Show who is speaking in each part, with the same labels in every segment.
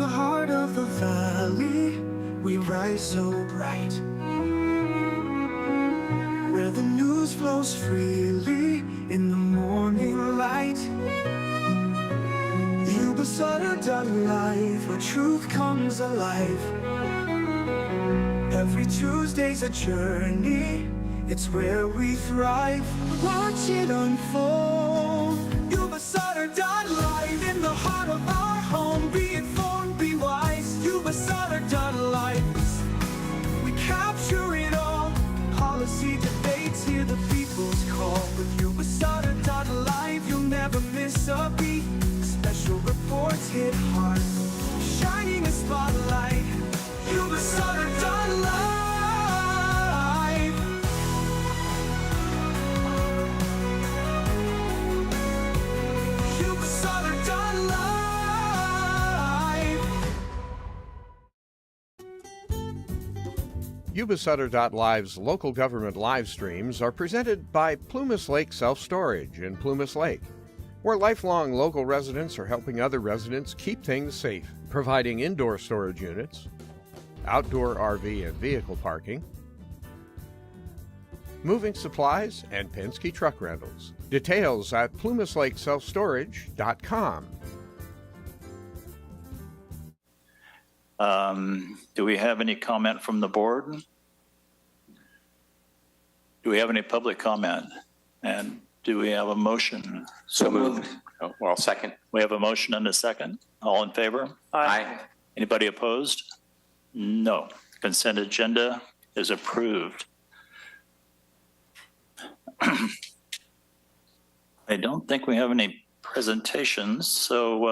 Speaker 1: the heart of the valley, we rise so bright, where the news flows freely in the morning light. Yuba-Sutter.live, where truth comes alive. Every Tuesday's a journey, it's where we thrive. Watch it unfold. Yuba-Sutter.live, in the heart of our home. Be informed, be wise. Yuba-Sutter.live, we capture it all. Policy debates, hear the people's call. With Yuba-Sutter.live, you'll never miss a beat. Special reports hit hard, shining a spotlight. Yuba-Sutter.live.
Speaker 2: Yuba-Sutter.live's local government live streams are presented by Plumas Lake Self-Storage in Plumas Lake, where lifelong local residents are helping other residents keep things safe, providing indoor storage units, outdoor RV and vehicle parking, moving supplies, and Penske truck rentals. Details at plumaslakeselfstorage.com.
Speaker 3: Do we have any comment from the board? Do we have any public comment? And do we have a motion?
Speaker 4: So moved. Oh, well, second.
Speaker 3: We have a motion and a second. All in favor?
Speaker 4: Aye.
Speaker 3: Anybody opposed? No. Consent agenda is approved. I don't think we have any presentations. So,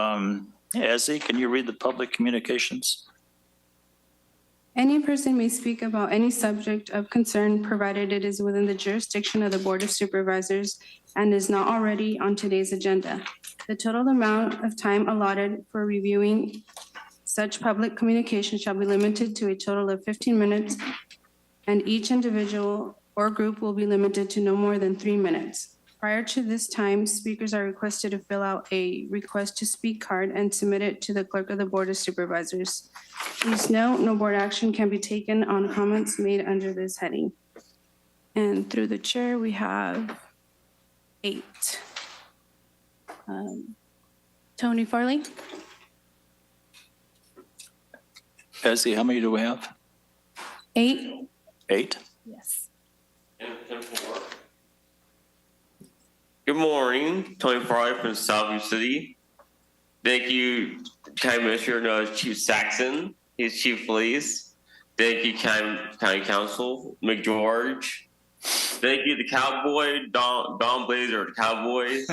Speaker 3: Ezzy, can you read the public communications?
Speaker 5: Any person may speak about any subject of concern, provided it is within the jurisdiction of the Board of Supervisors and is not already on today's agenda. The total amount of time allotted for reviewing such public communication shall be limited to a total of 15 minutes, and each individual or group will be limited to no more than 3 minutes. Prior to this time, speakers are requested to fill out a request to speak card and submit it to the clerk of the Board of Supervisors. Please note, no board action can be taken on comments made under this heading. And through the chair, we have 8. Tony Farley?
Speaker 3: Ezzy, how many do we have?
Speaker 5: 8?
Speaker 3: 8?
Speaker 5: Yes.
Speaker 6: Good morning, Tony Farley from Southview City. Thank you, County Administrator Chief Saxon, his Chief Police. Thank you, County Council, McGeorge. Thank you, the Cowboy, Don Blazer, the Cowboys.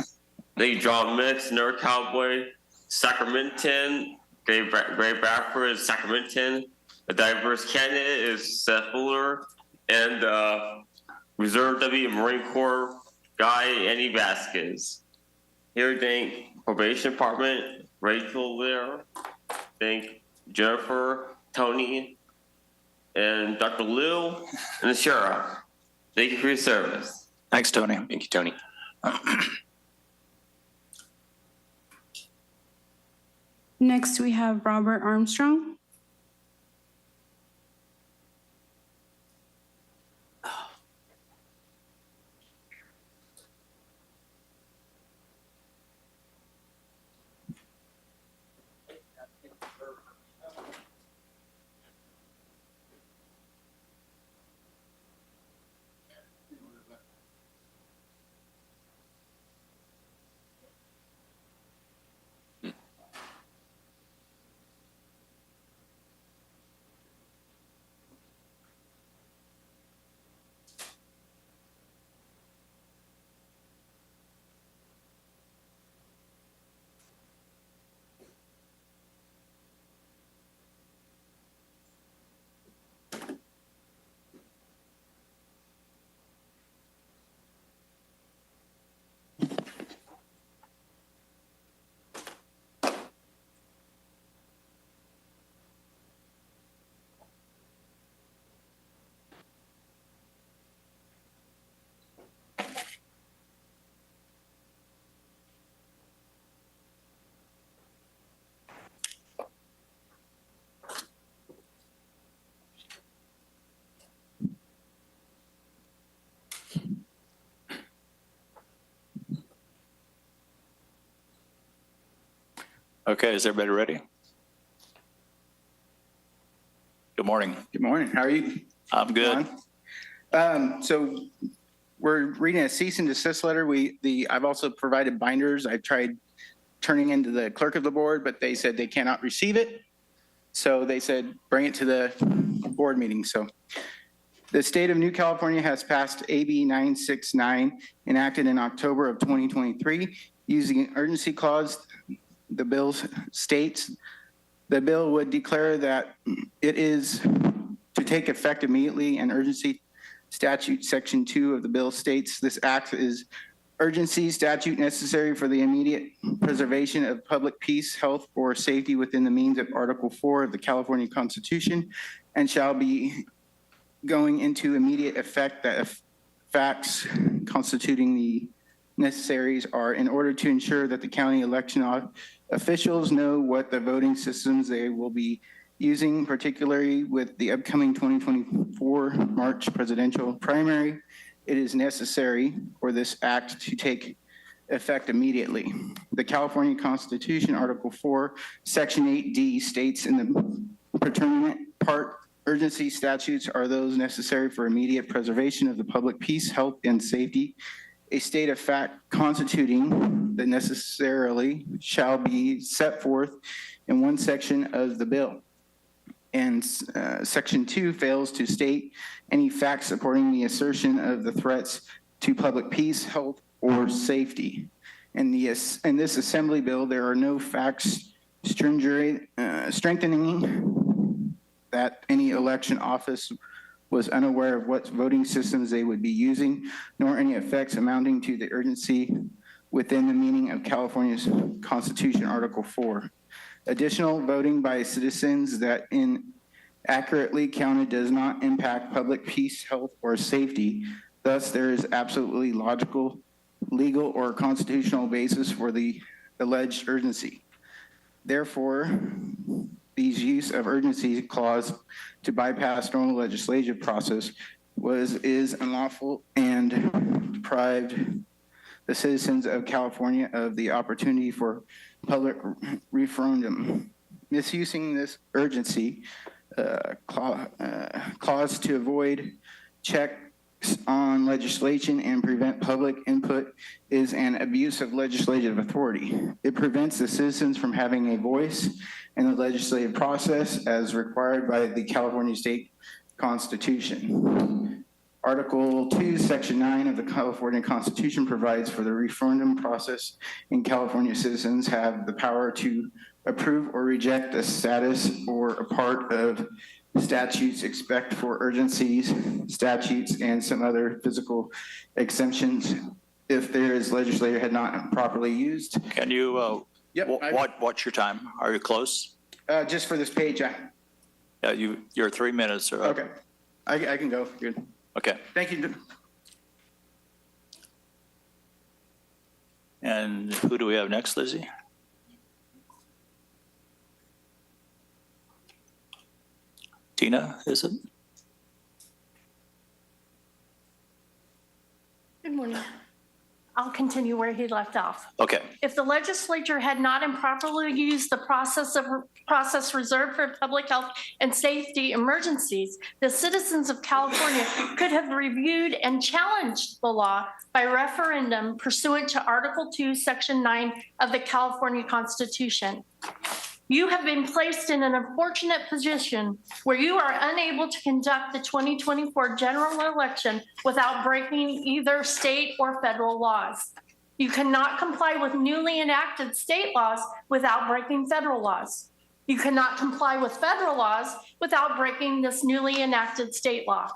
Speaker 6: Thank you, John Mix, another Cowboy. Sacramenton, Gray Bradford, Sacramenton. The diverse candidate is Seth Fuller, and Reserve W Marine Corps guy, Annie Vasquez. Here, thank Probation Department, Rachel there. Thank Jennifer, Tony, and Dr. Lou, and the Sheriff. Thank you for your service.
Speaker 3: Thanks, Tony.
Speaker 4: Thank you, Tony.
Speaker 5: Next, we have Robert Armstrong.
Speaker 3: Okay, is everybody ready? Good morning.
Speaker 7: Good morning. How are you?
Speaker 3: I'm good.
Speaker 7: So we're reading a cease and desist letter. I've also provided binders. I tried turning into the clerk of the board, but they said they cannot receive it. So they said, bring it to the board meeting. So the state of New California has passed AB 969, enacted in October of 2023, using an urgency clause. The bill states the bill would declare that it is to take effect immediately, and urgency statute section 2 of the bill states this act is urgency statute necessary for the immediate preservation of public peace, health, or safety within the means of Article 4 of the California Constitution, and shall be going into immediate effect. That facts constituting the necessaries are in order to ensure that the county election officials know what the voting systems they will be using, particularly with the upcoming 2024 March presidential primary. It is necessary for this act to take effect immediately. The California Constitution, Article 4, Section 8D states in the pertinent part, urgency statutes are those necessary for immediate preservation of the public peace, health, and safety. A state of fact constituting the necessarily shall be set forth in one section of the bill. And Section 2 fails to state any facts supporting the assertion of the threats to public peace, health, or safety. In this assembly bill, there are no facts strengthening that any election office was unaware of what voting systems they would be using, nor any effects amounting to the urgency within the meaning of California's Constitution, Article 4. Additional voting by citizens that inaccurately counted does not impact public peace, health, or safety. Thus, there is absolutely logical, legal, or constitutional basis for the alleged urgency. Therefore, these use of urgency clause to bypass normal legislative process is unlawful and deprived the citizens of California of the opportunity for public referendum. Misusing this urgency clause to avoid checks on legislation and prevent public input is an abuse of legislative authority. It prevents the citizens from having a voice in the legislative process as required by the California State Constitution. Article 2, Section 9 of the California Constitution provides for the referendum process, and California citizens have the power to approve or reject a status or a part of statutes except for urgencies, statutes, and some other physical exemptions if there is legislator had not properly used.
Speaker 3: Can you,
Speaker 7: Yep,
Speaker 3: what's your time? Are you close?
Speaker 7: just for this page,
Speaker 3: Yeah, you're 3 minutes or.
Speaker 7: okay. I can go, good.
Speaker 3: Okay.
Speaker 7: Thank you.
Speaker 3: And who do we have next, Lizzie? Tina, is it?
Speaker 8: Good morning. I'll continue where he left off.
Speaker 3: Okay.
Speaker 8: If the legislature had not improperly used the process reserved for public health and safety emergencies, the citizens of California could have reviewed and challenged the law by referendum pursuant to Article 2, Section 9 of the California Constitution. You have been placed in an unfortunate position where you are unable to conduct the 2024 general election without breaking either state or federal laws. You cannot comply with newly enacted state laws without breaking federal laws. You cannot comply with federal laws without breaking this newly enacted state law.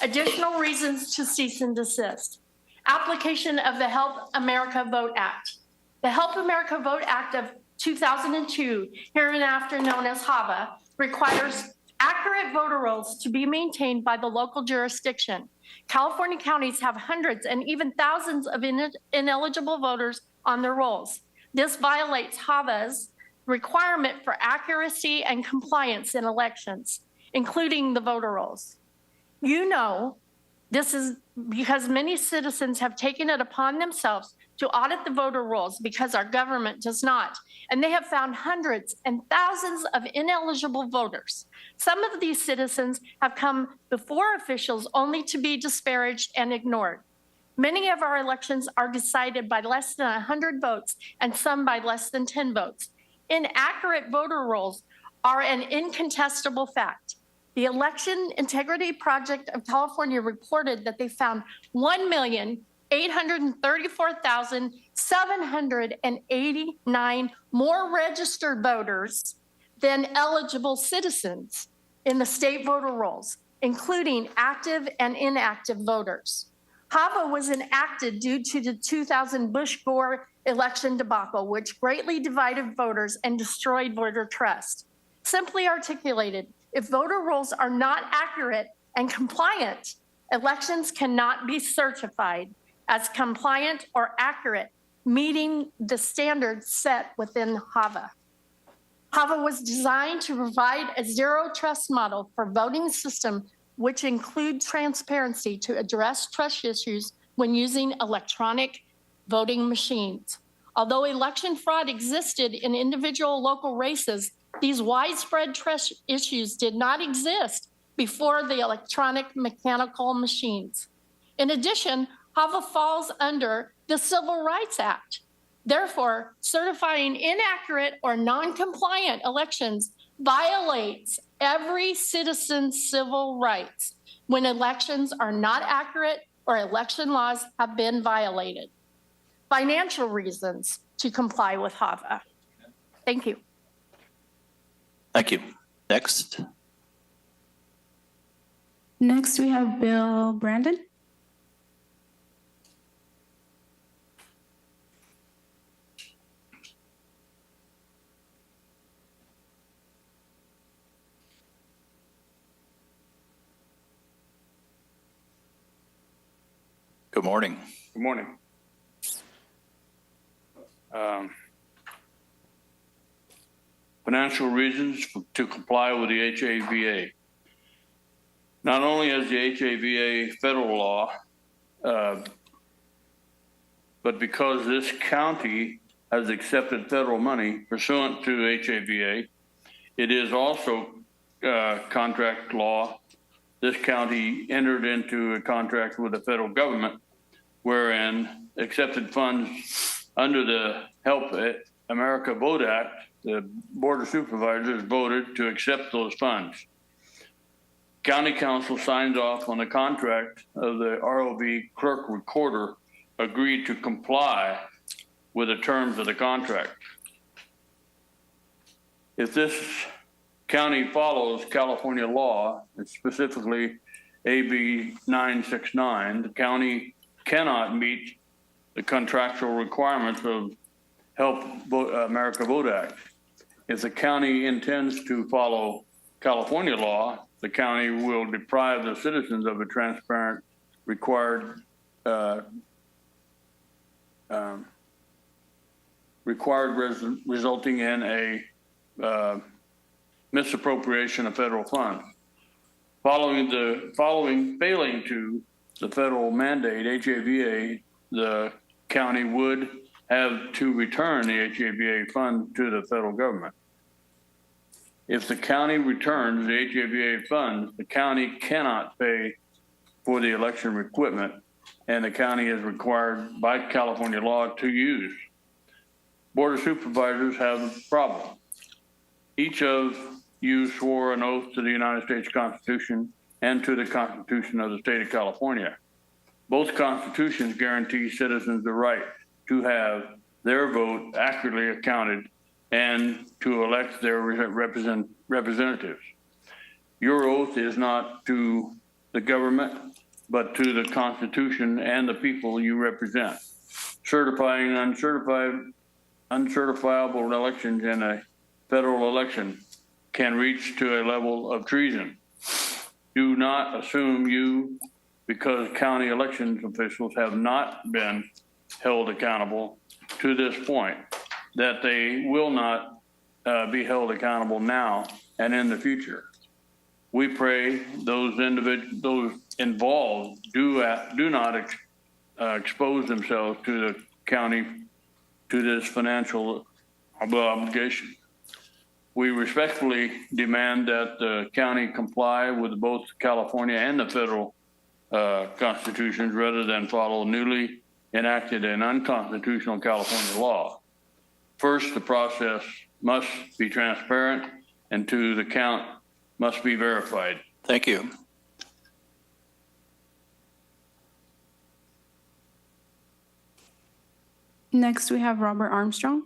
Speaker 8: Additional reasons to cease and desist. Application of the Help America Vote Act. The Help America Vote Act of 2002, hereinafter known as HAVA, requires accurate voter rolls to be maintained by the local jurisdiction. California counties have hundreds and even thousands of ineligible voters on their rolls. This violates HAVA's requirement for accuracy and compliance in elections, including the voter rolls. You know This is because many citizens have taken it upon themselves to audit the voter rolls because our government does not. And they have found hundreds and thousands of ineligible voters. Some of these citizens have come before officials only to be disparaged and ignored. Many of our elections are decided by less than 100 votes and some by less than 10 votes. Inaccurate voter rolls are an incontestable fact. The Election Integrity Project of California reported that they found 1,834,789 more registered voters than eligible citizens in the state voter rolls, including active and inactive voters. HAVA was enacted due to the 2000 Bush-Gore election debacle, which greatly divided voters and destroyed voter trust. Simply articulated, if voter rolls are not accurate and compliant, elections cannot be certified as compliant or accurate, meeting the standards set within HAVA. HAVA was designed to provide a zero trust model for voting system, which include transparency to address trust issues when using electronic voting machines. Although election fraud existed in individual local races, these widespread trust issues did not exist before the electronic mechanical machines. In addition, HAVA falls under the Civil Rights Act. Therefore, certifying inaccurate or non-compliant elections violates every citizen's civil rights when elections are not accurate or election laws have been violated. Financial reasons to comply with HAVA. Thank you.
Speaker 3: Thank you. Next.
Speaker 5: Next, we have Bill Brandon.
Speaker 3: Good morning.
Speaker 9: Good morning. Financial reasons to comply with the HAVA. Not only has the HAVA federal law, but because this county has accepted federal money pursuant to HAVA, it is also contract law. This county entered into a contract with the federal government wherein accepted funds under the Help America Vote Act, the Board of Supervisors voted to accept those funds. County Council signed off on the contract of the ROV clerk recorder, agreed to comply with the terms of the contract. If this county follows California law, and specifically AB 969, the county cannot meet the contractual requirements of Help America Vote Act. If the county intends to follow California law, the county will deprive the citizens of a transparent required resulting in a misappropriation of federal funds. Failing to the federal mandate, HAVA, the county would have to return the HAVA fund to the federal government. If the county returns the HAVA funds, the county cannot pay for the election equipment, and the county is required by California law to use. Board of Supervisors have a problem. Each of you swore an oath to the United States Constitution and to the Constitution of the state of California. Both constitutions guarantee citizens the right to have their vote accurately accounted and to elect their representatives. Your oath is not to the government, but to the Constitution and the people you represent. Certifying uncertifiable elections in a federal election can reach to a level of treason. Do not assume because county elections officials have not been held accountable to this point, that they will not be held accountable now and in the future. We pray those involved do not expose themselves to the county to this financial obligation. We respectfully demand that the county comply with both California and the federal constitutions rather than follow newly enacted and unconstitutional California law. First, the process must be transparent, and two, the count must be verified.
Speaker 3: Thank you.
Speaker 5: Next, we have Robert Armstrong.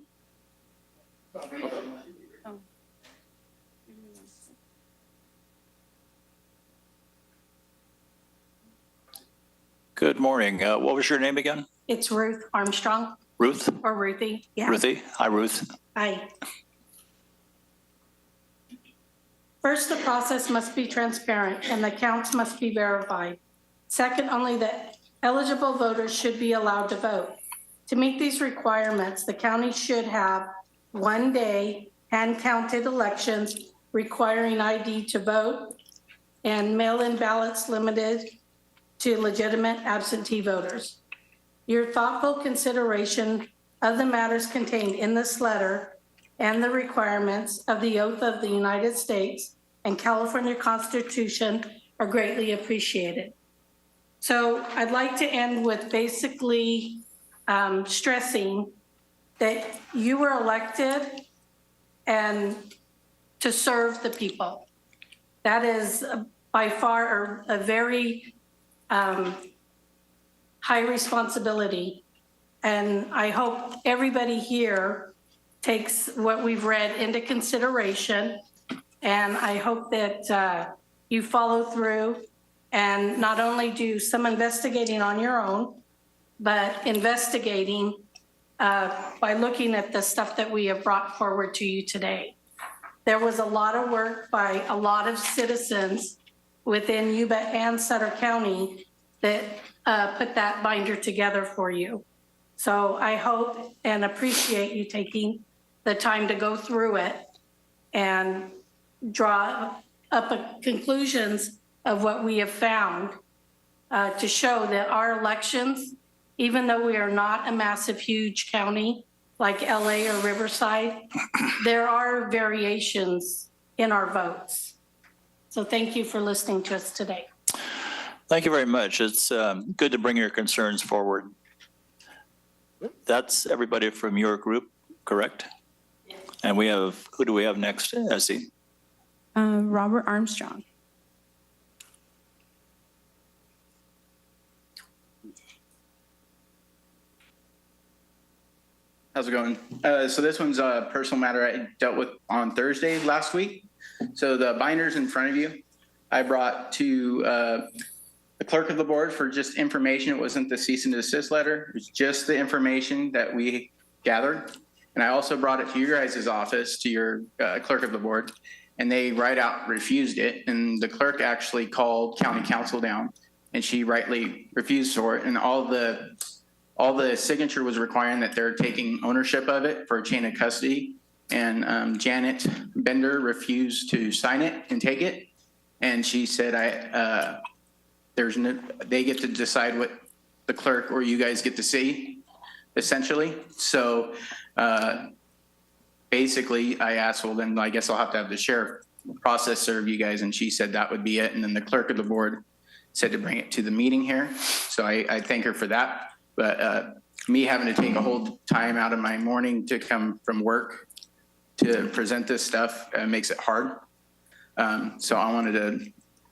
Speaker 3: Good morning. What was your name again?
Speaker 8: It's Ruth Armstrong,
Speaker 3: Ruth?
Speaker 8: or Ruthie. Yeah.
Speaker 3: Ruthie? Hi, Ruth.
Speaker 8: Hi. First, the process must be transparent and the counts must be verified. Second, only the eligible voters should be allowed to vote. To meet these requirements, the county should have 1 day hand-counted elections requiring ID to vote and mail-in ballots limited to legitimate absentee voters. Your thoughtful consideration of the matters contained in this letter and the requirements of the oath of the United States and California Constitution are greatly appreciated. So I'd like to end with basically stressing that you were elected and to serve the people. That is by far a very high responsibility. And I hope everybody here takes what we've read into consideration. And I hope that you follow through and not only do some investigating on your own, but investigating by looking at the stuff that we have brought forward to you today. There was a lot of work by a lot of citizens within Yuba and Sutter County that put that binder together for you. So I hope and appreciate you taking the time to go through it and draw up conclusions of what we have found to show that our elections, even though we are not a massive, huge county like LA or Riverside, there are variations in our votes. So thank you for listening to us today.
Speaker 3: Thank you very much. It's good to bring your concerns forward. That's everybody from your group, correct? And we have, who do we have next, Essie?
Speaker 5: Robert Armstrong.
Speaker 7: How's it going? So this one's a personal matter I dealt with on Thursday last week. So the binders in front of you, I brought to the clerk of the board for just information. It wasn't the cease and desist letter. It was just the information that we gathered. And I also brought it to your guys' office, to your clerk of the board, and they right out refused it. And the clerk actually called county council down, and she rightly refused for it. And all the signature was requiring that they're taking ownership of it for a chain of custody. And Janet Bender refused to sign it and take it. And she said, they get to decide what the clerk or you guys get to see, essentially. So basically I asked, well, then I guess I'll have to have the sheriff process serve you guys. And she said that would be it. And then the clerk of the board said to bring it to the meeting here. So I thank her for that. But me having to take a whole time out of my morning to come from work to present this stuff makes it hard. So I wanted to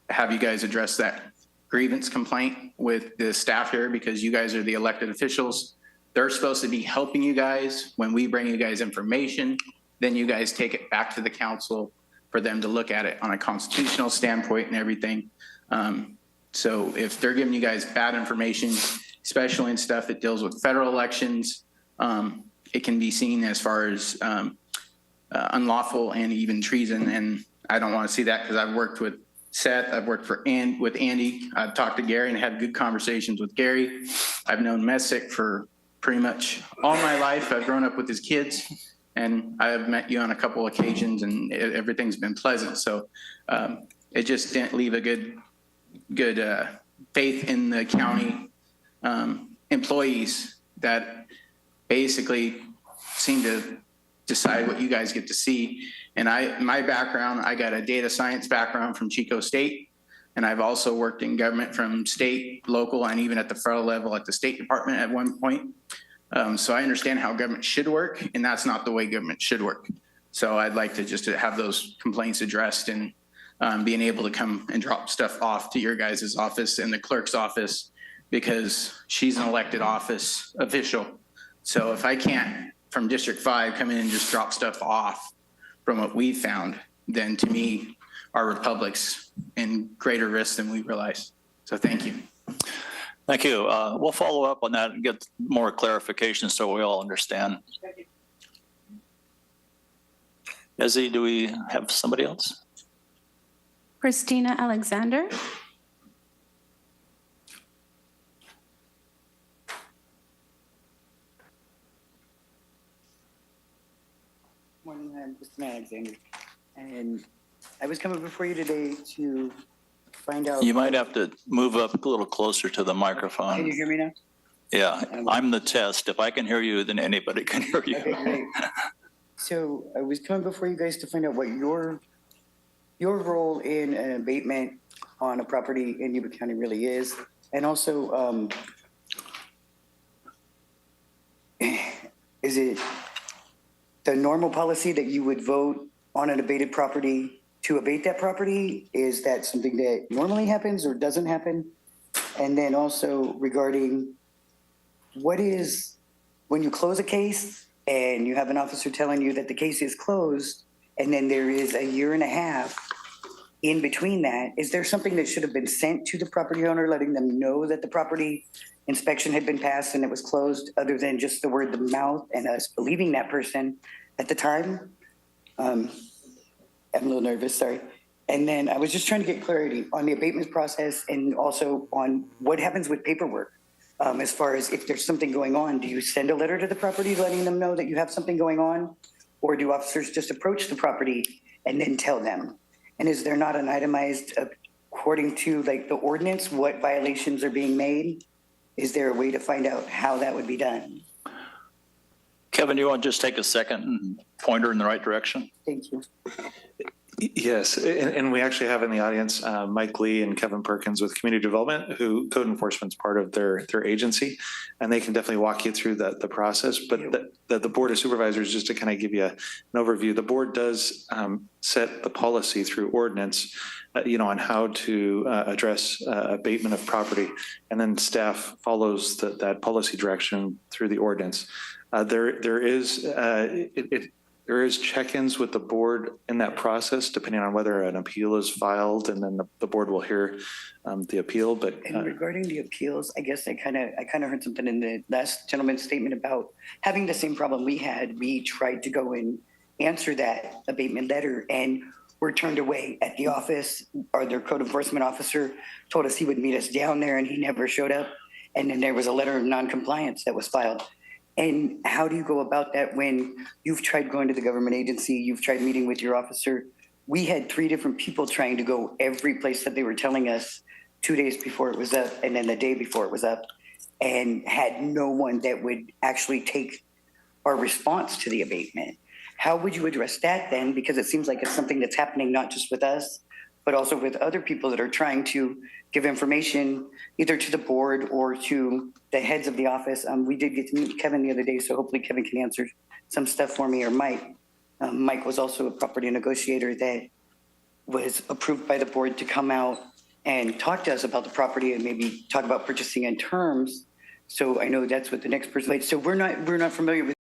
Speaker 7: have you guys address that grievance complaint with the staff here, because you guys are the elected officials. They're supposed to be helping you guys when we bring you guys information. Then you guys take it back to the council for them to look at it on a constitutional standpoint and everything. So if they're giving you guys bad information, especially in stuff that deals with federal elections, it can be seen as far as unlawful and even treason. And I don't want to see that, because I've worked with Seth, I've worked with Andy, I've talked to Gary and had good conversations with Gary. I've known Messick for pretty much all my life. I've grown up with his kids, and I've met you on a couple occasions, and everything's been pleasant. So it just didn't leave a good faith in the county employees that basically seem to decide what you guys get to see. And my background, I got a data science background from Chico State, and I've also worked in government from state, local, and even at the federal level at the State Department at one point. So I understand how government should work, and that's not the way government should work. So I'd like to just have those complaints addressed and being able to come and drop stuff off to your guys' office and the clerk's office, because she's an elected office official. So if I can't, from District 5, come in and just drop stuff off from what we found, then to me, our republic's in greater risk than we realize. So thank you.
Speaker 3: Thank you. We'll follow up on that and get more clarification so we all understand. Ezzy, do we have somebody else?
Speaker 5: Christina Alexander.
Speaker 10: Morning, I'm Christina Alexander, and I was coming before you today to find out.
Speaker 3: You might have to move up a little closer to the microphone.
Speaker 10: Can you hear me now?
Speaker 3: Yeah, I'm the test. If I can hear you, then anybody can hear you.
Speaker 10: Okay, great. So I was coming before you guys to find out what your role in an abatement on a property in Yuba County really is, and also is it the normal policy that you would vote on an abated property to abate that property? Is that something that normally happens or doesn't happen? And then also regarding what is, when you close a case and you have an officer telling you that the case is closed, and then there is a year and a half in between that, is there something that should have been sent to the property owner, letting them know that the property inspection had been passed and it was closed, other than just the word of mouth and us believing that person at the time? I'm a little nervous, sorry. And then I was just trying to get clarity on the abatement process and also on what happens with paperwork. As far as if there's something going on, do you send a letter to the property letting them know that you have something going on? Or do officers just approach the property and then tell them? And is there not an itemized, according to like the ordinance, what violations are being made? Is there a way to find out how that would be done?
Speaker 3: Kevin, you want to just take a second and point her in the right direction?
Speaker 10: Thank you.
Speaker 11: Yes, and we actually have in the audience Mike Lee and Kevin Perkins with Community Development, who code enforcement's part of their agency, and they can definitely walk you through the process. But the Board of Supervisors, just to kind of give you an overview, the board does set the policy through ordinance, on how to address abatement of property, and then staff follows that policy direction through the ordinance. There is check-ins with the board in that process, depending on whether an appeal is filed, and then the board will hear the appeal. But
Speaker 10: and regarding the appeals, I guess I kind of heard something in the last gentleman's statement about having the same problem we had. We tried to go and answer that abatement letter, and were turned away at the office. Or their code enforcement officer told us he would meet us down there, and he never showed up. And then there was a letter of non-compliance that was filed. And how do you go about that when you've tried going to the government agency, you've tried meeting with your officer? We had 3 different people trying to go every place that they were telling us 2 days before it was up, and then the day before it was up, and had no one that would actually take our response to the abatement. How would you address that then? Because it seems like it's something that's happening not just with us, but also with other people that are trying to give information either to the board or to the heads of the office. We did get to meet Kevin the other day, so hopefully Kevin can answer some stuff for me, or Mike. Mike was also a property negotiator that was approved by the board to come out and talk to us about the property and maybe talk about purchasing and terms. So I know that's what the next person, so we're not familiar with.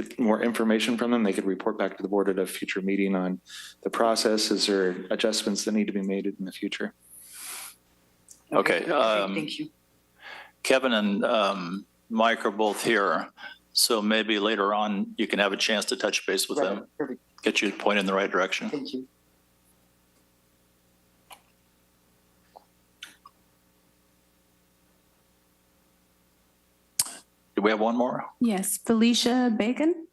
Speaker 11: get more information from them, they could report back to the board at a future meeting on the process. Is there adjustments that need to be made in the future?
Speaker 3: Okay.
Speaker 10: Thank you.
Speaker 3: Kevin and Mike are both here, so maybe later on you can have a chance to touch base with them.
Speaker 10: Perfect.
Speaker 3: Get you pointed in the right direction.
Speaker 10: Thank you.
Speaker 3: Do we have one more?
Speaker 5: Yes, Felicia Bacon.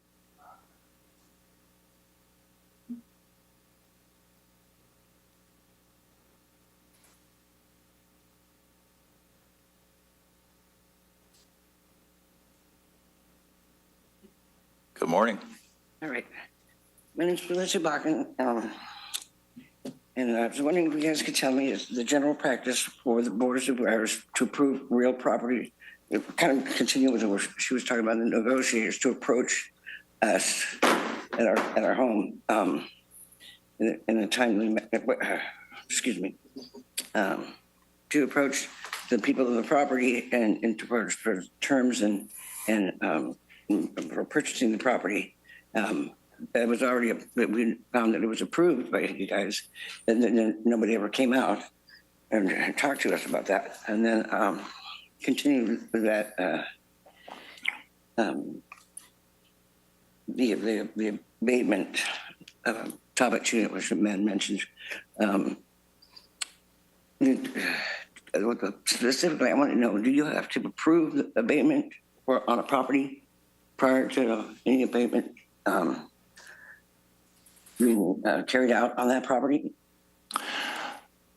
Speaker 3: Good morning.
Speaker 10: All right. My name's Felicia Bakken. And I was wondering if you guys could tell me, is the general practice for the Board of Supervisors to approve real property, kind of continue with what she was talking about, the negotiators to approach us at our home in a timely, excuse me, to approach the people of the property and to approach for terms and for purchasing the property. It was already, we found that it was approved by you guys, and then nobody ever came out and talked to us about that. And then continued with that, the abatement topic too, that was mentioned. Specifically, I want to know, do you have to approve the abatement on a property prior to any abatement being carried out on that property?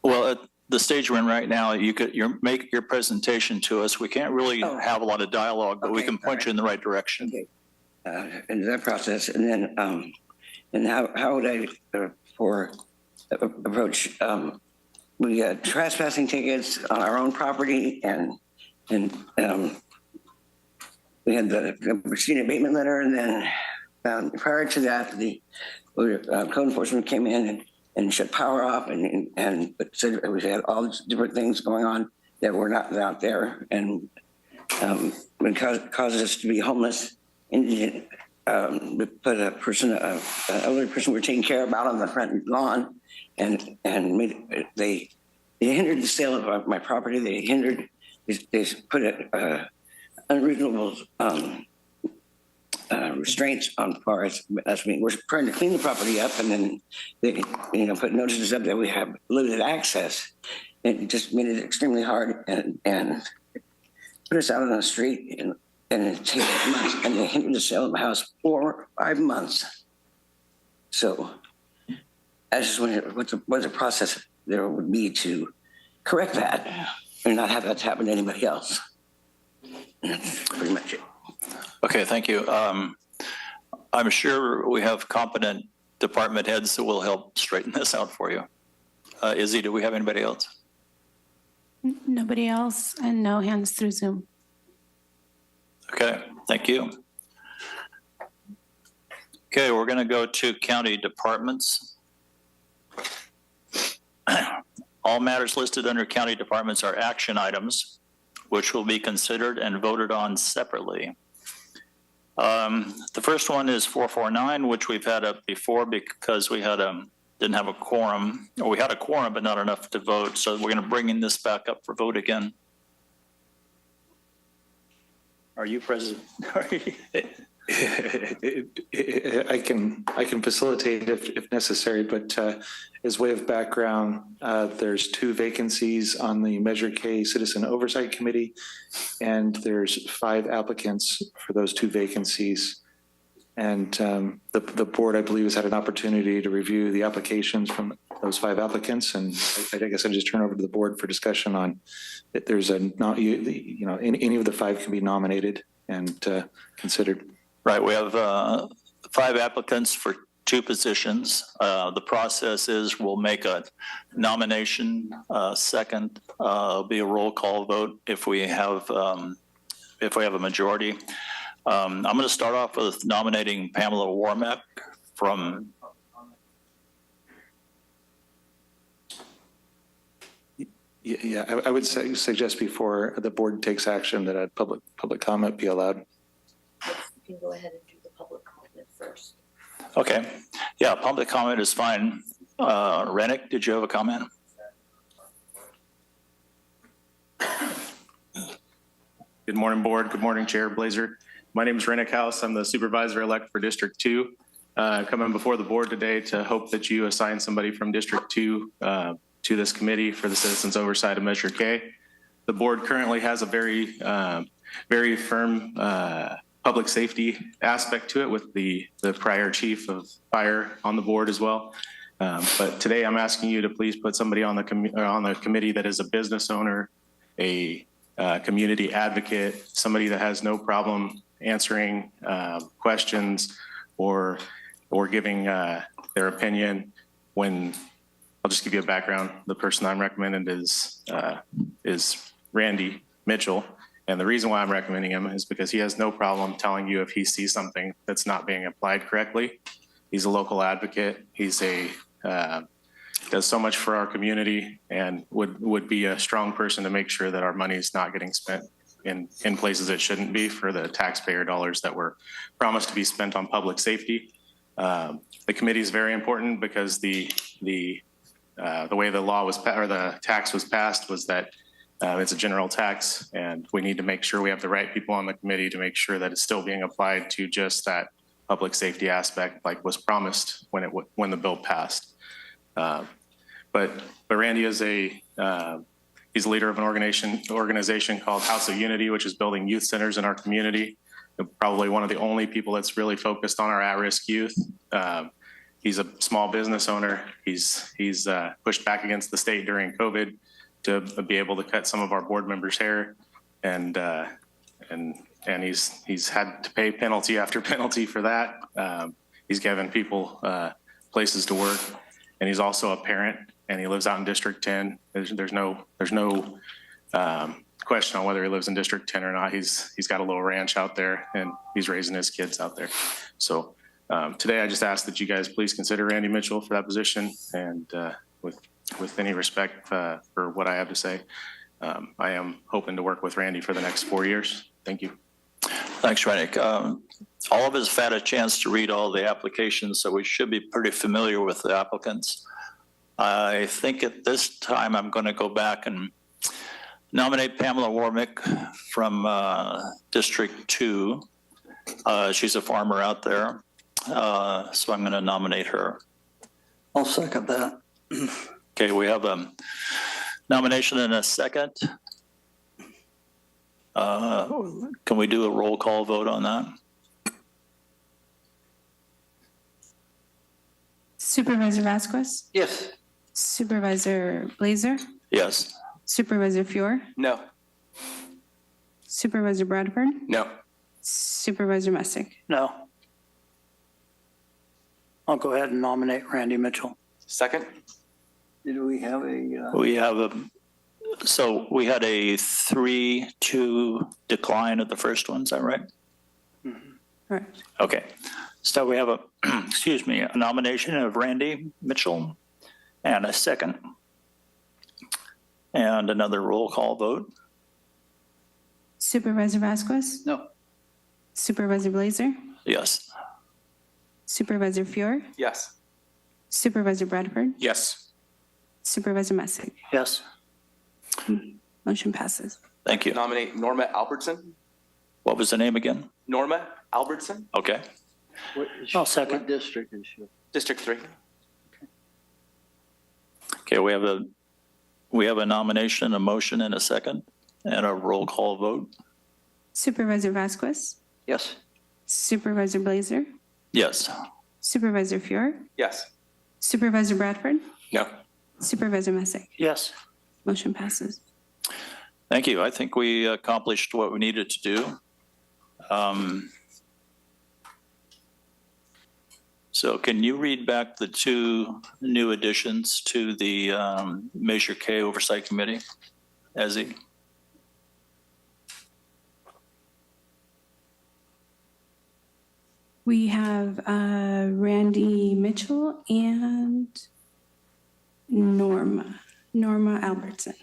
Speaker 3: Well, at the stage we're in right now, you make your presentation to us. We can't really have a lot of dialogue, but we can point you in the right direction.
Speaker 10: Okay. In that process, and then and how would I approach? We got trespassing tickets on our own property, and we had the proceeding abatement letter, and then prior to that, the code enforcement came in and shut power off, and said we had all these different things going on that were not out there, and caused us to be homeless. Indigent. We put an elderly person we're taking care of out on the front lawn, and they hindered the sale of my property. They put unreasonable restraints on far as we're trying to clean the property up, and then they put notices up that we have limited access. It just made it extremely hard and put us out on the street, and it takes months, and they hindered the sale of my house for 5 months. So I just wondered what the process there would be to correct that and not have that to happen to anybody else. That's pretty much it.
Speaker 3: Okay, thank you. I'm sure we have competent department heads that will help straighten this out for you. Izzy, do we have anybody else?
Speaker 5: Nobody else, and no hands through Zoom.
Speaker 3: Okay, thank you. Okay, we're going to go to county departments. All matters listed under county departments are action items, which will be considered and voted on separately. The first one is 449, which we've had up before because we had didn't have a quorum, or we had a quorum but not enough to vote. So we're going to bring this back up for vote again. Are you present?
Speaker 11: I can facilitate if necessary, but as way of background, there's 2 vacancies on the Measure K Citizen Oversight Committee, and there's 5 applicants for those 2 vacancies. And the board, I believe, has had an opportunity to review the applications from those 5 applicants, and I guess I'll just turn over to the board for discussion on that. There's any of the 5 can be nominated and considered.
Speaker 3: Right, we have 5 applicants for 2 positions. The process is we'll make a nomination second. Be a roll call vote if we have a majority. I'm going to start off with nominating Pamela Warmack from.
Speaker 11: Yeah, I would suggest before the board takes action that a public comment be allowed.
Speaker 12: You can go ahead and do the public comment first.
Speaker 3: Okay. Yeah, public comment is fine. Rennick, did you have a comment?
Speaker 13: Good morning, board. Good morning, Chair Blazer. My name is Rennick House. I'm the supervisor-elect for District 2. Coming before the board today to hope that you assign somebody from District 2 to this committee for the Citizens Oversight of Measure K. The board currently has a very very firm public safety aspect to it with the prior chief of fire on the board as well. But today I'm asking you to please put somebody on the committee that is a business owner, a community advocate, somebody that has no problem answering questions or giving their opinion. When I'll just give you a background, the person I'm recommending is Randy Mitchell. And the reason why I'm recommending him is because he has no problem telling you if he sees something that's not being applied correctly. He's a local advocate. He's does so much for our community and would be a strong person to make sure that our money is not getting spent in places it shouldn't be for the taxpayer dollars that were promised to be spent on public safety. The committee is very important because the way the law was or the tax was passed was that it's a general tax, and we need to make sure we have the right people on the committee to make sure that it's still being applied to just that public safety aspect, like was promised when the bill passed. But Randy is he's a leader of an organization called House of Unity, which is building youth centers in our community. Probably one of the only people that's really focused on our at-risk youth. He's a small business owner. He's pushed back against the state during COVID to be able to cut some of our board members' hair, and he's had to pay penalty after penalty for that. He's given people places to work, and he's also a parent, and he lives out in District 10. There's no question on whether he lives in District 10 or not. He's got a little ranch out there, and he's raising his kids out there. So today I just ask that you guys please consider Randy Mitchell for that position, and with any respect for what I have to say, I am hoping to work with Randy for the next 4 years. Thank you.
Speaker 3: Thanks, Rennick. All of us have had a chance to read all the applications, so we should be pretty familiar with the applicants. I think at this time I'm going to go back and nominate Pamela Warmick from District 2. She's a farmer out there, so I'm going to nominate her.
Speaker 14: I'll second that.
Speaker 3: Okay, we have a nomination and a second. Can we do a roll call vote on that?
Speaker 5: Supervisor Vasquez?
Speaker 14: Yes.
Speaker 5: Supervisor Blazer?
Speaker 3: Yes.
Speaker 5: Supervisor Fior?
Speaker 4: No.
Speaker 5: Supervisor Bradford?
Speaker 4: No.
Speaker 5: Supervisor Messick?
Speaker 14: No. I'll go ahead and nominate Randy Mitchell.
Speaker 4: Second?
Speaker 14: Did we have
Speaker 3: So we had a 3-2 decline at the first one, is that right?
Speaker 5: Correct.
Speaker 3: Okay, so we have a, excuse me, a nomination of Randy Mitchell and a second. And another roll call vote.
Speaker 5: Supervisor Vasquez?
Speaker 14: No.
Speaker 5: Supervisor Blazer?
Speaker 3: Yes.
Speaker 5: Supervisor Fior?
Speaker 4: Yes.
Speaker 5: Supervisor Bradford?
Speaker 4: Yes.
Speaker 5: Supervisor Messick?
Speaker 14: Yes.
Speaker 5: Motion passes.
Speaker 3: Thank you.
Speaker 4: Nominate Norma Albertson.
Speaker 3: What was the name again?
Speaker 4: Norma Albertson,
Speaker 3: Okay.
Speaker 14: I'll second.
Speaker 15: What district is she?
Speaker 4: District 3.
Speaker 3: Okay, we have a nomination, a motion, and a second, and a roll call vote.
Speaker 5: Supervisor Vasquez?
Speaker 14: Yes.
Speaker 5: Supervisor Blazer?
Speaker 3: Yes.
Speaker 5: Supervisor Fior?
Speaker 4: Yes.
Speaker 5: Supervisor Bradford?
Speaker 4: No.
Speaker 5: Supervisor Messick?
Speaker 14: Yes.
Speaker 5: Motion passes.
Speaker 3: Thank you. I think we accomplished what we needed to do. So can you read back the 2 new additions to the Measure K Oversight Committee, Ezzy?
Speaker 5: We have Randy Mitchell and Norma Albertson.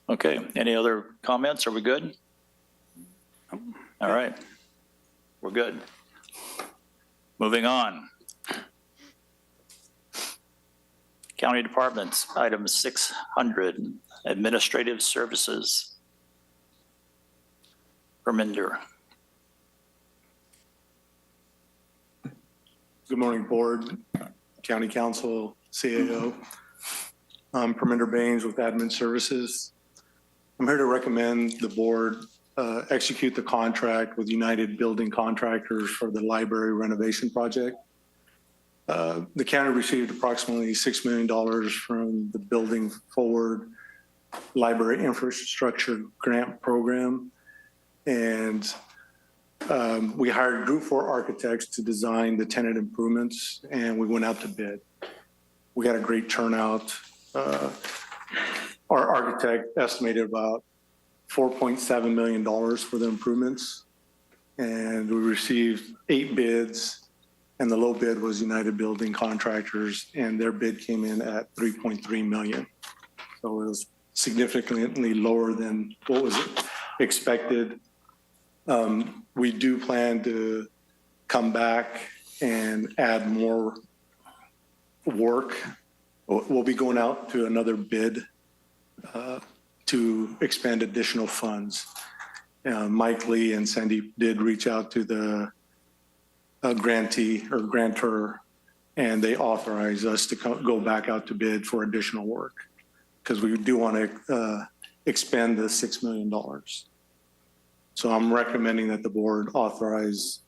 Speaker 3: Okay, any other comments? Are we good? All right, we're good. Moving on. County Departments, item 600, Administrative Services. Perminder.
Speaker 16: Good morning, Board, County Council, CAO. I'm Perminder Baines with Admin Services. I'm here to recommend the Board execute the contract with United Building Contractors for the library renovation project. The county received approximately $6 million from the Building Forward Library Infrastructure Grant Program. And we hired Group 4 architects to design the tenant improvements, and we went out to bid. We got a great turnout. Our architect estimated about $4.7 million for the improvements, and we received 8 bids, and the low bid was United Building Contractors, and their bid came in at $3.3 million. So it was significantly lower than what was expected. We do plan to come back and add more work. We'll be going out to another bid to expand additional funds. Mike Lee and Sandy did reach out to the grantee or grantor, and they authorized us to go back out to bid for additional work because we do want to expend the $6 million. So I'm recommending that the board authorize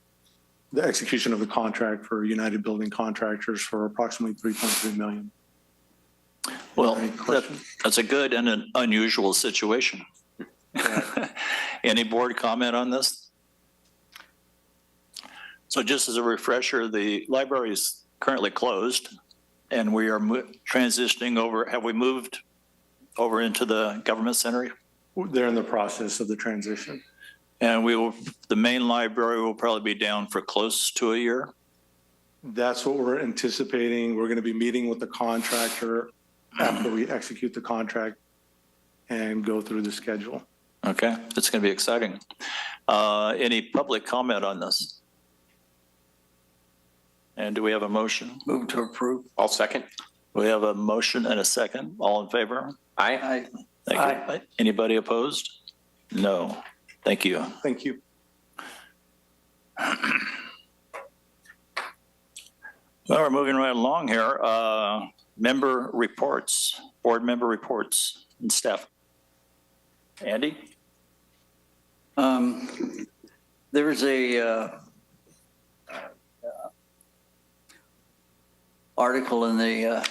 Speaker 16: the execution of the contract for United Building Contractors for approximately $3.3 million.
Speaker 3: Well, that's a good and an unusual situation. Any board comment on this? So just as a refresher, the library is currently closed and we are transitioning over. Have we moved over into the government center?
Speaker 16: They're in the process of the transition.
Speaker 3: And the main library will probably be down for close to a year?
Speaker 16: That's what we're anticipating. We're going to be meeting with the contractor after we execute the contract and go through the schedule.
Speaker 3: Okay, it's going to be exciting. Any public comment on this? And do we have a motion?
Speaker 14: Move to approve.
Speaker 4: I'll second.
Speaker 3: We have a motion and a second. All in favor?
Speaker 4: Aye.
Speaker 3: Thank you. Anybody opposed? No. Thank you.
Speaker 16: Thank you.
Speaker 3: Well, we're moving right along here. Member reports, board member reports and staff. Andy?
Speaker 14: There's a article in the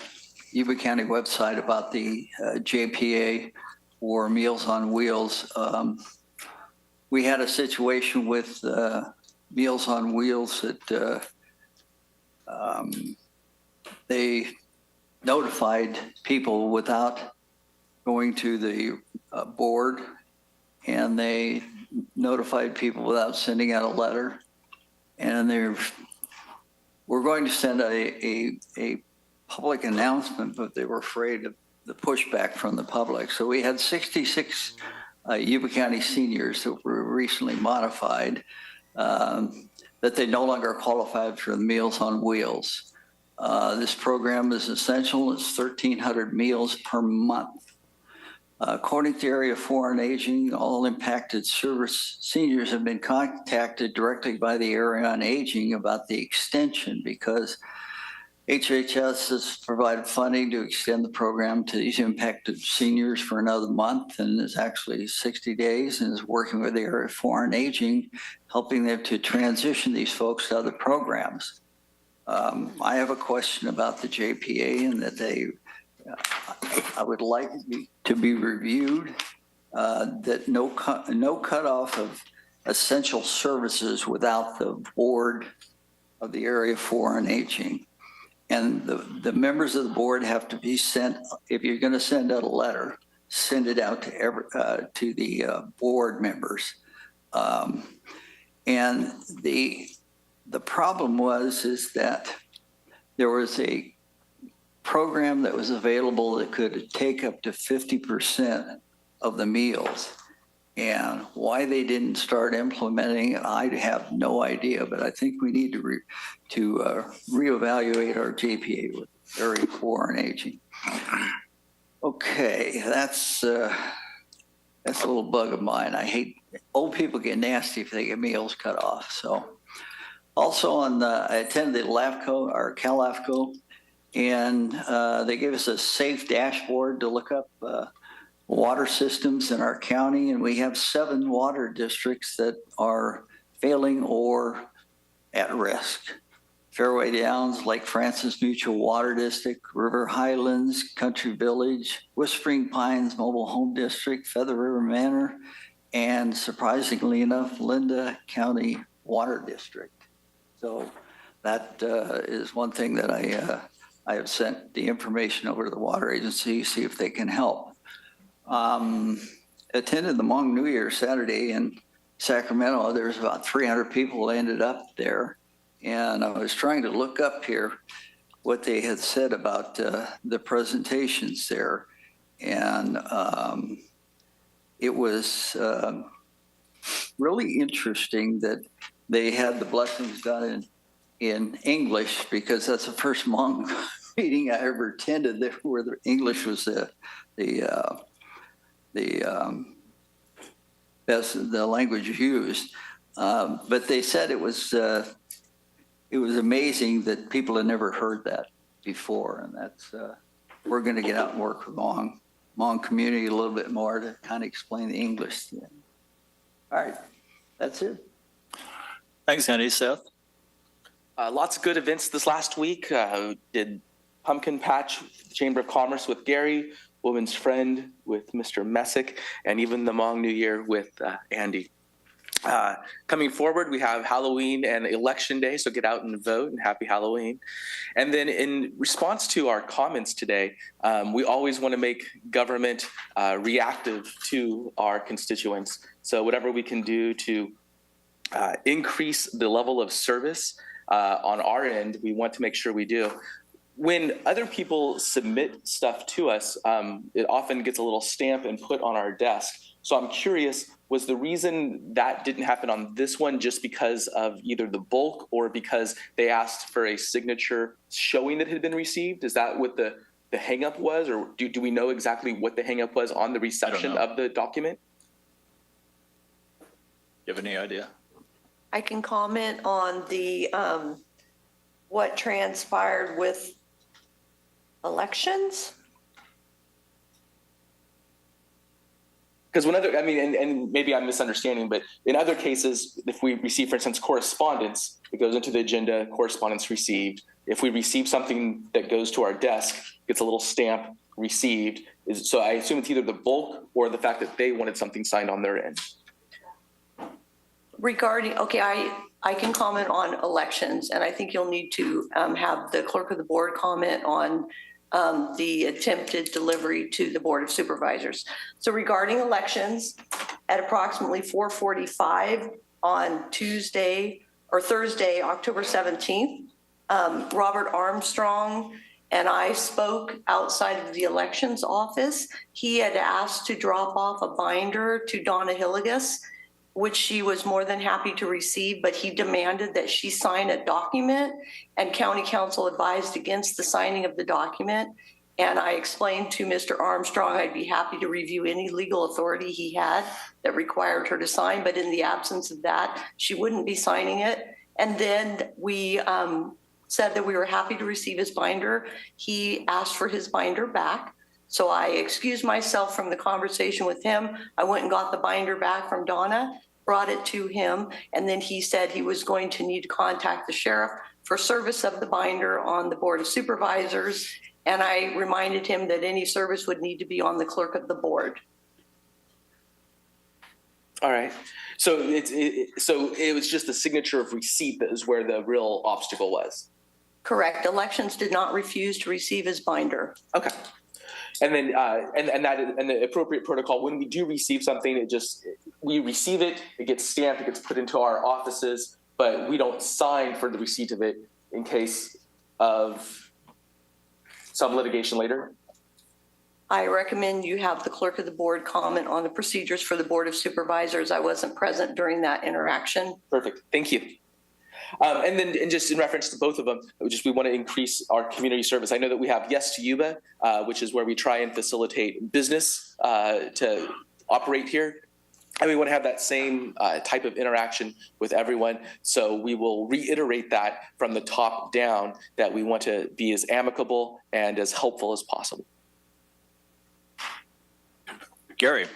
Speaker 14: Yuba County website about the JPA for Meals on Wheels. We had a situation with Meals on Wheels that they notified people without going to the board, and they notified people without sending out a letter. And we're going to send a public announcement, but they were afraid of the pushback from the public. So we had 66 Yuba County seniors that were recently modified that they no longer qualified for the Meals on Wheels. This program is essential. It's 1,300 meals per month. According to Area 4 on Aging, all impacted service seniors have been contacted directly by the Area on Aging about the extension because HHS has provided funding to extend the program to these impacted seniors for another month, and it's actually 60 days, and is working with the Area 4 on Aging, helping them to transition these folks to other programs. I have a question about the JPA and that I would like to be reviewed, that no cutoff of essential services without the board of the Area 4 on Aging. And the members of the board have to be sent, if you're going to send out a letter, send it out to the board members. And the problem is that there was a program that was available that could take up to 50% of the meals. And why they didn't start implementing it, I have no idea, but I think we need to reevaluate our JPA with Area 4 on Aging. Okay, that's a little bug of mine. I hate, old people get nasty if they get meals cut off. So also I attended the LAFCO, or CalAFCO, and they gave us a safe dashboard to look up water systems in our county, and we have 7 water districts that are failing or at risk. Fairway Downs, Lake Francis Mutual Water District, River Highlands, Country Village, Whispering Pines Mobile Home District, Feather River Manor, and surprisingly enough, Linda County Water District. So that is one thing that I have sent the information over to the water agency, see if they can help. Attended the Hmong New Year Saturday in Sacramento. There's about 300 people ended up there. And I was trying to look up here what they had said about the presentations there. And it was really interesting that they had the blessings done in English, because that's the first Hmong meeting I ever attended there where the English was the language used. But they said it was amazing that people had never heard that before, and that's we're going to get out and work with Hmong community a little bit more to kind of explain the English thing. All right, that's it.
Speaker 3: Thanks, Andy. Seth?
Speaker 4: Lots of good events this last week. Did Pumpkin Patch with the Chamber of Commerce with Gary, Woman's Friend with Mr. Messick, and even the Hmong New Year with Andy. Coming forward, we have Halloween and Election Day, so get out and vote, and happy Halloween. And then in response to our comments today, we always want to make government reactive to our constituents. So whatever we can do to increase the level of service on our end, we want to make sure we do. When other people submit stuff to us, it often gets a little stamp and put on our desk. So I'm curious, was the reason that didn't happen on this one just because of either the bulk or because they asked for a signature showing that it had been received? Is that what the hangup was, or do we know exactly what the hangup was on the reception of the document?
Speaker 3: You have any idea?
Speaker 12: I can comment on the what transpired with elections.
Speaker 4: Because when other, I mean, and maybe I'm misunderstanding, but in other cases, if we receive, for instance, correspondence, it goes into the agenda, correspondence received. If we receive something that goes to our desk, gets a little stamp, received. So I assume it's either the bulk or the fact that they wanted something signed on their end.
Speaker 12: Regarding, okay, I can comment on elections, and I think you'll need to have the clerk of the board comment on the attempted delivery to the Board of Supervisors. So regarding elections, at approximately 4:45 on Tuesday or Thursday, October 17th, Robert Armstrong and I spoke outside of the elections office. He had asked to drop off a binder to Donna Hillegas, which she was more than happy to receive, but he demanded that she sign a document, and county council advised against the signing of the document. And I explained to Mr. Armstrong I'd be happy to review any legal authority he had that required her to sign, but in the absence of that, she wouldn't be signing it. And then we said that we were happy to receive his binder. He asked for his binder back. So I excused myself from the conversation with him. I went and got the binder back from Donna, brought it to him, and then he said he was going to need to contact the sheriff for service of the binder on the Board of Supervisors. And I reminded him that any service would need to be on the clerk of the board.
Speaker 4: All right. So it was just the signature of receipt that is where the real obstacle was.
Speaker 12: Correct. Elections did not refuse to receive his binder.
Speaker 4: Okay. And then and the appropriate protocol, when we do receive something, we receive it, it gets stamped, it gets put into our offices, but we don't sign for the receipt of it in case of some litigation later.
Speaker 12: I recommend you have the clerk of the board comment on the procedures for the Board of Supervisors. I wasn't present during that interaction.
Speaker 4: Perfect. Thank you. And just in reference to both of them, we want to increase our community service. I know that we have Yes to Yuba, which is where we try and facilitate business to operate here. And we want to have that same type of interaction with everyone. So we will reiterate that from the top down, that we want to be as amicable and as helpful as possible.
Speaker 15: Gary.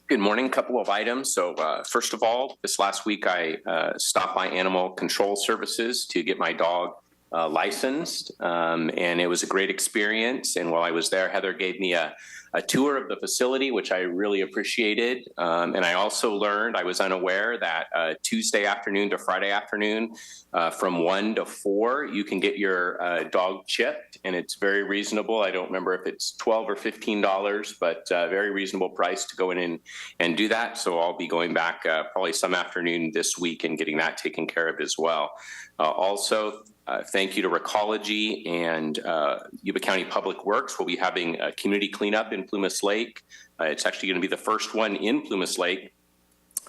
Speaker 15: Good morning. Couple of items. So first of all, this last week I stopped by Animal Control Services to get my dog licensed, and it was a great experience. And while I was there, Heather gave me a tour of the facility, which I really appreciated. And I also learned, I was unaware that Tuesday afternoon to Friday afternoon from 1 to 4, you can get your dog chipped, and it's very reasonable. I don't remember if it's $12 or $15, but very reasonable price to go in and do that. So I'll be going back probably some afternoon this week and getting that taken care of as well. Also, thank you to Recology and Yuba County Public Works. We'll be having a community cleanup in Plumas Lake. It's actually going to be the first one in Plumas Lake.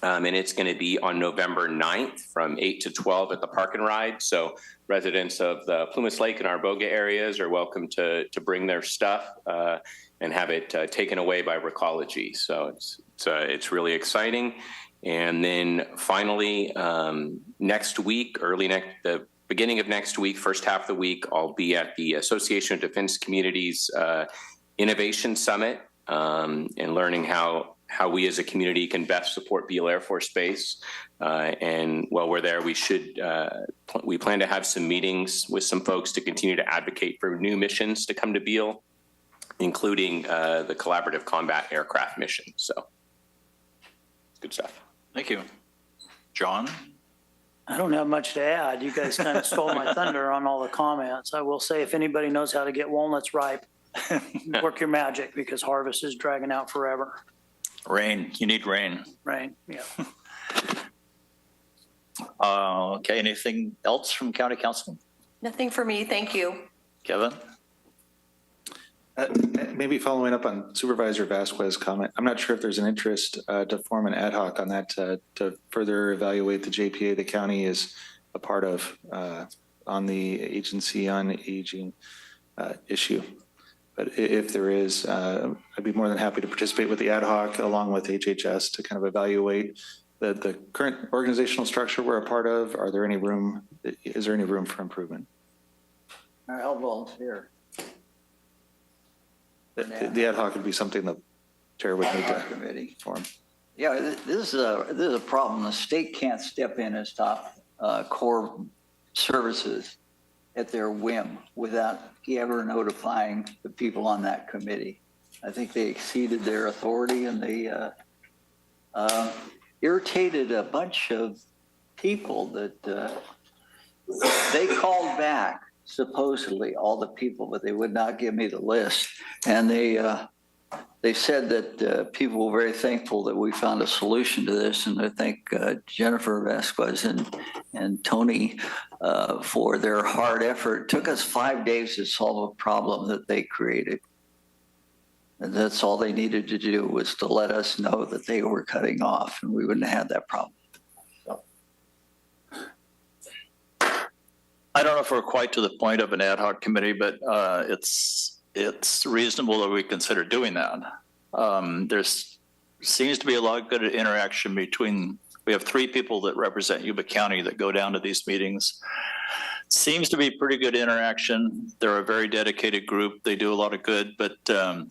Speaker 15: And it's going to be on November 9th from 8 to 12 at the Park and Ride. So residents of the Plumas Lake and Arboga areas are welcome to bring their stuff and have it taken away by Recology. So it's really exciting. And then finally, next week, the beginning of next week, first half of the week, I'll be at the Association of Defense Communities Innovation Summit and learning how we as a community can best support Beale Air Force Base. And while we're there, we plan to have some meetings with some folks to continue to advocate for new missions to come to Beale, including the Collaborative Combat Aircraft mission. So good stuff.
Speaker 3: Thank you. John?
Speaker 17: I don't have much to add. You guys kind of stole my thunder on all the comments. I will say if anybody knows how to get walnuts ripe, work your magic, because harvest is dragging out forever.
Speaker 3: Rain. You need rain.
Speaker 17: Rain, yeah.
Speaker 3: Okay, anything else from County Council?
Speaker 12: Nothing for me. Thank you.
Speaker 3: Kevin?
Speaker 11: Maybe following up on Supervisor Vasquez's comment, I'm not sure if there's an interest to form an ad hoc on that to further evaluate the JPA the county is a part of on the Agency on Aging issue. But if there is, I'd be more than happy to participate with the ad hoc along with HHS to kind of evaluate the current organizational structure we're a part of. Is there any room for improvement?
Speaker 14: I'll volunteer.
Speaker 11: The ad hoc would be something the chair would need to
Speaker 14: committee
Speaker 11: form.
Speaker 14: Yeah, this is a problem. The state can't step in as top core services at their whim without ever notifying the people on that committee. I think they exceeded their authority, and they irritated a bunch of people that they called back. Supposedly all the people, but they would not give me the list. And they said that people were very thankful that we found a solution to this. And I thank Jennifer Vasquez and Tony for their hard effort. It took us 5 days to solve a problem that they created. And that's all they needed to do, was to let us know that they were cutting off, and we wouldn't have had that problem.
Speaker 3: I don't know if we're quite to the point of an ad hoc committee, but it's reasonable that we consider doing that. There's seems to be a lot of good interaction between, we have 3 people that represent Yuba County that go down to these meetings. Seems to be pretty good interaction. They're a very dedicated group. They do a lot of good, but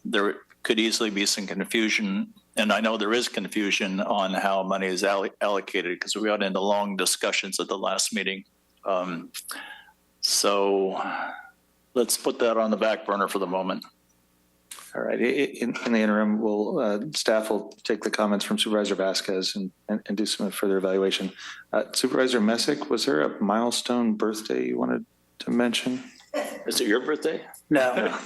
Speaker 3: there could easily be some confusion. And I know there is confusion on how money is allocated, because we got into long discussions at the last meeting. So let's put that on the back burner for the moment.
Speaker 11: All right. In the interim, staff will take the comments from Supervisor Vasquez and do some further evaluation. Supervisor Messick, was there a milestone birthday you wanted to mention?
Speaker 3: Is it your birthday?
Speaker 17: No.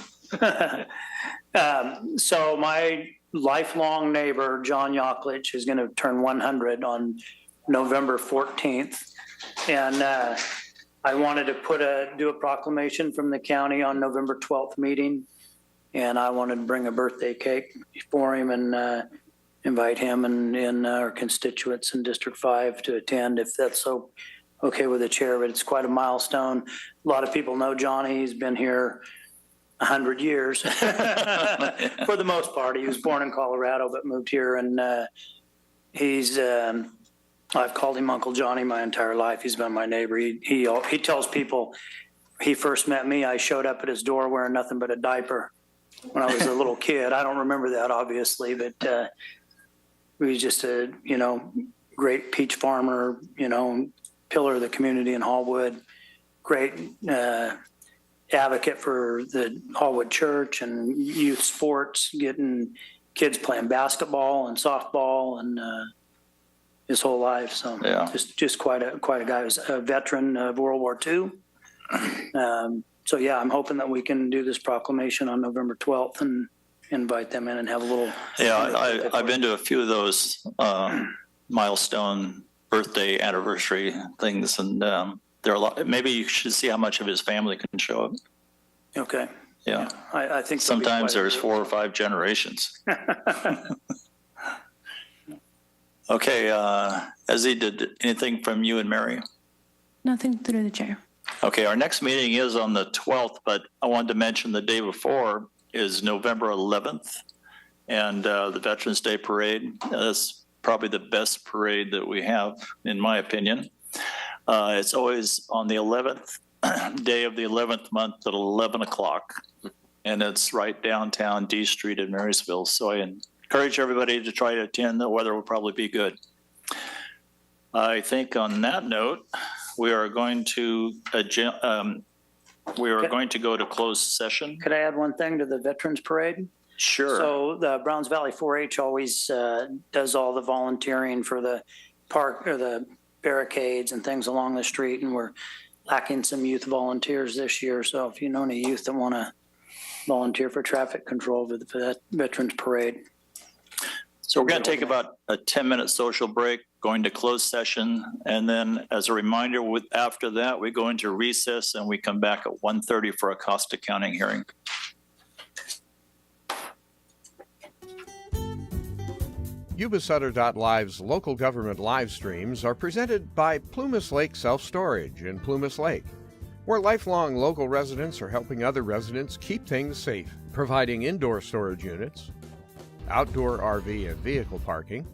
Speaker 17: So my lifelong neighbor, John Yocklich, is going to turn 100 on November 14th. And I wanted to do a proclamation from the county on November 12th meeting. And I wanted to bring a birthday cake for him and invite him and our constituents in District 5 to attend, if that's so okay with the chair. But it's quite a milestone. A lot of people know Johnny. He's been here 100 years for the most part. He was born in Colorado but moved here, and I've called him Uncle Johnny my entire life. He's been my neighbor. He tells people he first met me, I showed up at his door wearing nothing but a diaper, when I was a little kid. I don't remember that, obviously, but he was just a, great peach farmer, pillar of the community in Hallwood, great advocate for the Hallwood Church and youth sports, getting kids playing basketball and softball and his whole life. So
Speaker 3: Yeah.
Speaker 17: just quite a guy. He was a veteran of World War II. So yeah, I'm hoping that we can do this proclamation on November 12th and invite them in and have a little.
Speaker 3: Yeah, I've been to a few of those milestone birthday anniversary things, and there are a lot. Maybe you should see how much of his family can show up.
Speaker 17: Okay.
Speaker 3: Yeah,
Speaker 17: I think
Speaker 3: sometimes there's 4 or 5 generations. Okay, Ezzy, did anything from you and Mary?
Speaker 5: Nothing through the chair.
Speaker 3: Okay, our next meeting is on the 12th, but I wanted to mention the day before is November 11th, and the Veterans Day Parade. That's probably the best parade that we have, in my opinion. It's always on the 11th day of the 11th month at 11 o'clock, and it's right downtown D Street in Marysville. So I encourage everybody to try to attend. The weather will probably be good. I think on that note, we are going to go to closed session.
Speaker 17: Could I add one thing to the Veterans Parade?
Speaker 3: Sure.
Speaker 17: So the Browns Valley 4-H always does all the volunteering for the park or the barricades and things along the street, and we're lacking some youth volunteers this year. So if you know any youth that want to volunteer for traffic control for the Veterans Parade.
Speaker 3: So we're going to take about a 10-minute social break, going to closed session, and then as a reminder, after that, we go into recess and we come back at 1:30 for a cost accounting hearing.
Speaker 2: Yuba-Sutter.live's local government live streams are presented by Plumas Lake Self-Storage in Plumas Lake, where lifelong local residents are helping other residents keep things safe, providing indoor storage units, outdoor RV and vehicle parking,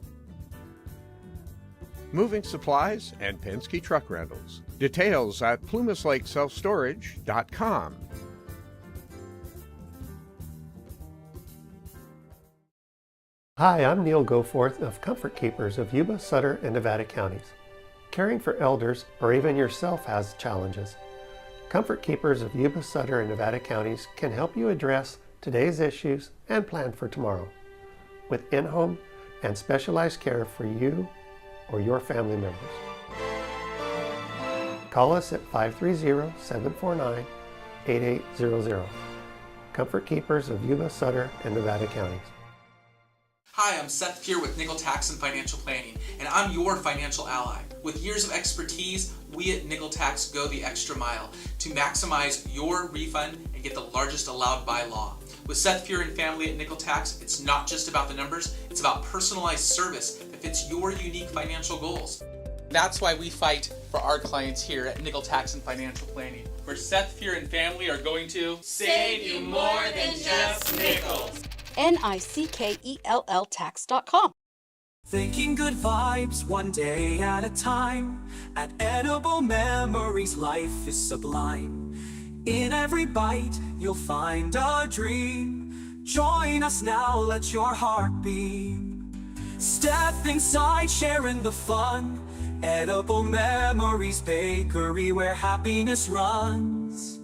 Speaker 2: moving supplies, and Penske truck rentals. Details at plumaslakeselfstorage.com.
Speaker 18: Hi, I'm Neil Goforth of Comfort Keepers of Yuba, Sutter, and Nevada counties. Caring for elders or even yourself has challenges. Comfort Keepers of Yuba, Sutter, and Nevada counties can help you address today's issues and plan for tomorrow with in-home and specialized care for you or your family members. Call us at 530-749-8800. Comfort Keepers of Yuba, Sutter, and Nevada counties.
Speaker 19: Hi, I'm Seth Peer with Nickell Tax and Financial Planning, and I'm your financial ally. With years of expertise, we at Nickell Tax go the extra mile to maximize your refund and get the largest allowed by law. With Seth Peer and family at Nickell Tax, it's not just about the numbers, it's about personalized service that fits your unique financial goals. That's why we fight for our clients here at Nickell Tax and Financial Planning, where Seth Peer and family are going to
Speaker 20: save you more than just nickels.
Speaker 21: Nickell tax.com.
Speaker 1: Thinking good vibes one day at a time. At Edible Memories, life is sublime. In every bite, you'll find a dream. Join us now, let your heart beat. Step inside, sharing the fun. Edible Memories Bakery, where happiness runs.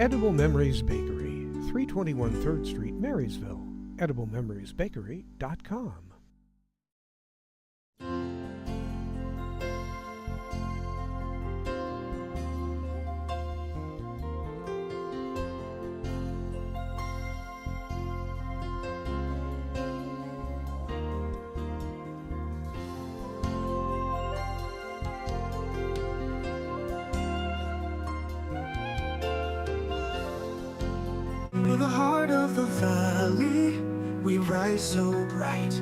Speaker 22: Edible Memories Bakery, 321 3rd Street, Marysville. EdibleMemoriesBakery.com.
Speaker 1: In the heart of the valley, we rise so bright,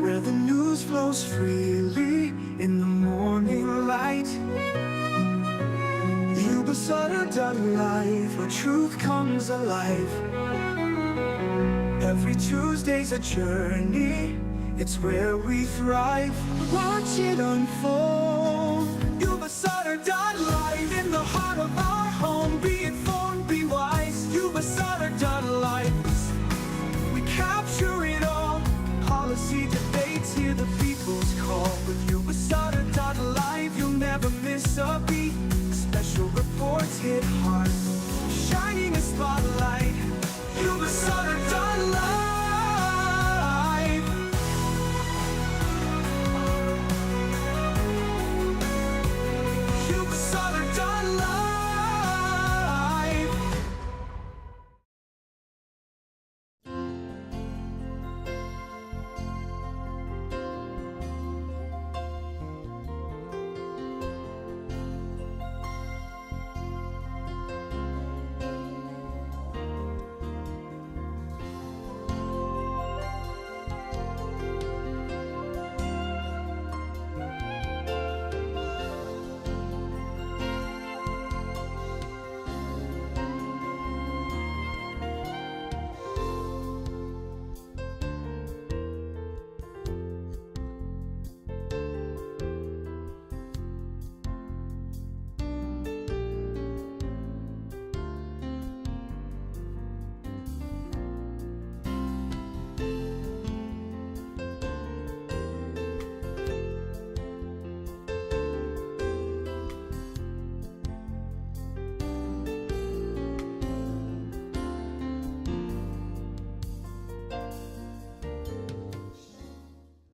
Speaker 1: where the news flows freely in the morning light. Yuba-Sutter life, where truth comes alive. Every Tuesday's a journey, it's where we thrive. Watch it unfold. Yuba-Sutter life, in the heart of our home. Be informed, be wise. Yuba Yuba-Sutter done life.